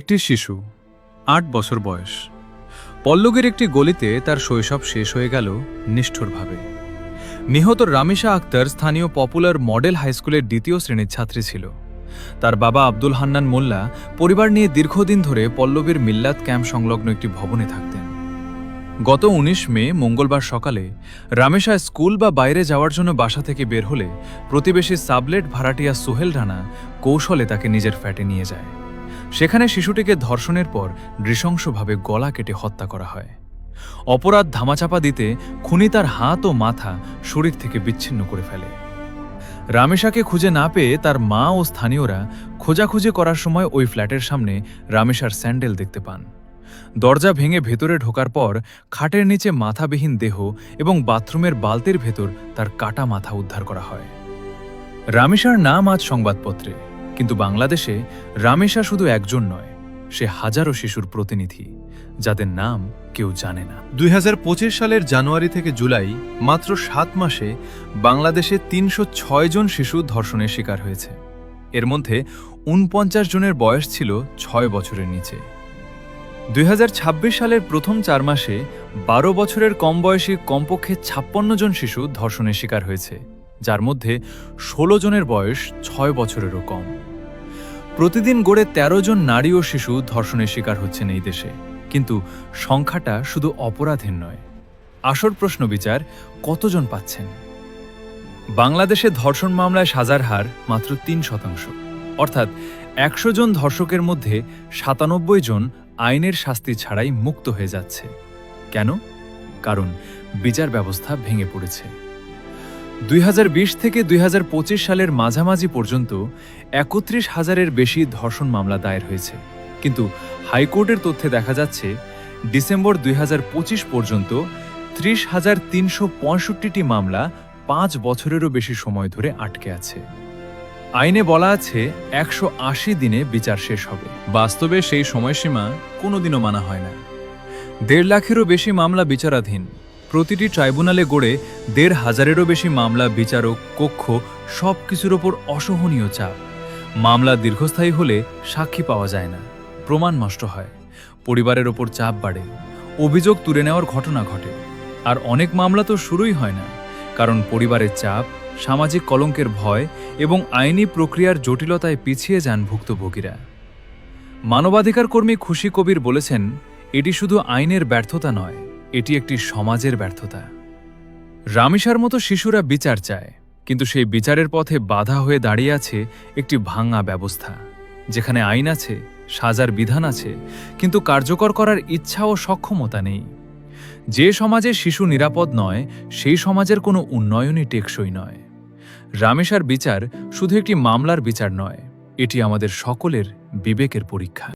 একটি শিশু ৮ বছর বয়স পল্লবীর একটি গলিতে তার শৈশব শেষ হয়ে গেল নিষ্ঠুরভাবে। নিহত রামিশা আক্তার স্থানীয় পপুলার মডেল হাইস্কুলের দ্বিতীয় শ্রেণীর ছাত্রী ছিল। তার বাবা আব্দুল হান্নান মোল্লা পরিবার নিয়ে দীর্ঘদিন ধরে পল্লবীর মিল্লাত ক্যাম্প সংলগ্ন একটি ভবনে থাকতেন। গত ১৯ মে মঙ্গলবার সকালে রামেশা স্কুল বা বাইরে যাওয়ার জন্য বাসা থেকে বের হলে প্রতিবেশী সাবলেট ভাড়াটিয়া সোহেল রানা কৌশলে তাকে নিজের ফ্ল্যাটে নিয়ে যায়। সেখানে শিশুটিকে ধর্ষণের পর নৃশংসভাবে গলা কেটে হত্যা করা হয়। অপরাধ ধামাচাপা দিতে খুনি তার হাত ও মাথা শরীর থেকে বিচ্ছিন্ন করে ফেলে। রামেশাকে খুঁজে না পেয়ে তার মা ও স্থানীয়রা খোঁজাখুঁজি করার সময় ওই ফ্ল্যাটের সামনে রামেশার স্যান্ডেল দেখতে পান। দরজা ভেঙে ভেতরে ঢোকার পর খাটের নিচে মাথাবিহীন দেহ এবং বাথরুমের বালতির ভেতর তার কাটা মাথা উদ্ধার করা হয়। রামেশার নাম আজ সংবাদপত্রে, কিন্তু বাংলাদেশে রামেশা শুধু একজন নয়, সে হাজারো শিশুর প্রতিনিধি যাদের নাম কেউ জানে না। ২০২৫ সালের জানুয়ারি থেকে জুলাই মাত্র ৭ মাসে বাংলাদেশে ৩০৬ জন শিশু ধর্ষণের শিকার হয়েছে। এর মধ্যে ৪৯ জনের বয়স ছিল ৬ বছরের নিচে। ২০২৬ সালের প্রথম ৪ মাসে ১২ বছরের কম বয়সী কমপক্ষে ৫৬ জন শিশু ধর্ষণের শিকার হয়েছে, যার মধ্যে ১৬ জনের বয়স ৬ বছরেরও কম। প্রতিদিন গড়ে ১৩ জন নারী ও শিশু ধর্ষণের শিকার হচ্ছেন এই দেশে, কিন্তু সংখ্যাটা শুধু অপরাধের নয়, আসল প্রশ্ন বিচার কতজন পাচ্ছেন। বাংলাদেশে ধর্ষণ মামলায় সাজার হার মাত্র ৩%, অর্থাৎ ১০০ জন ধর্ষকের মধ্যে ৯৭ জন আইনের শাস্তি ছাড়াই মুক্ত হয়ে যাচ্ছে। কেন? কারণ বিচার ব্যবস্থা ভেঙে পড়েছে। ২০২০ থেকে ২০২৫ সালের মাঝামাঝি পর্যন্ত ৩১,০০০-এর বেশি ধর্ষণ মামলা দায়ের হয়েছে, কিন্তু হাইকোর্টের তথ্যে দেখা যাচ্ছে ডিসেম্বর ২০২৫ পর্যন্ত ৩০,৩৬৫টি মামলা ৫ বছরেরও বেশি সময় ধরে আটকে আছে। আইনে বলা আছে ১৮০ দিনে বিচার শেষ হবে, বাস্তবে সেই সময়সীমা কোনোদিনও মানা হয় না। ১.৫ লাখেরও বেশি মামলা বিচারাধীন, প্রতিটি ট্রাইব্যুনালে গড়ে ১৫০০-এরও বেশি মামলা, বিচারক, কক্ষ সবকিছুর ওপর অসহনীয় চাপ। মামলা দীর্ঘস্থায়ী হলে সাক্ষী পাওয়া যায় না, প্রমাণ নষ্ট হয়, পরিবারের ওপর চাপ বাড়ে, অভিযোগ তুলে নেওয়ার ঘটনা ঘটে। আর অনেক মামলা তো শুরুই হয় না, কারণ পরিবারের চাপ, সামাজিক কলঙ্কের ভয় এবং আইনি প্রক্রিয়ার জটিলতায় পিছিয়ে যান ভুক্তভোগীরা। মানবাধিকার কর্মী খুশি কবির বলেছেন, এটি শুধু আইনের ব্যর্থতা নয়, এটি একটি সমাজের ব্যর্থতা। রামিশার মতো শিশুরা বিচার চায়, কিন্তু সেই বিচারের পথে বাধা হয়ে দাঁড়িয়ে আছে একটি ভাঙা ব্যবস্থা, যেখানে আইন আছে, সাজার বিধান আছে, কিন্তু কার্যকর করার ইচ্ছা ও সক্ষমতা নেই। যে সমাজে শিশু নিরাপদ নয়, সেই সমাজের কোনো উন্নয়নই টেকসই নয়। রামেশার বিচার শুধু একটি মামলার বিচার নয়, এটি আমাদের সকলের বিবেকের পরীক্ষা।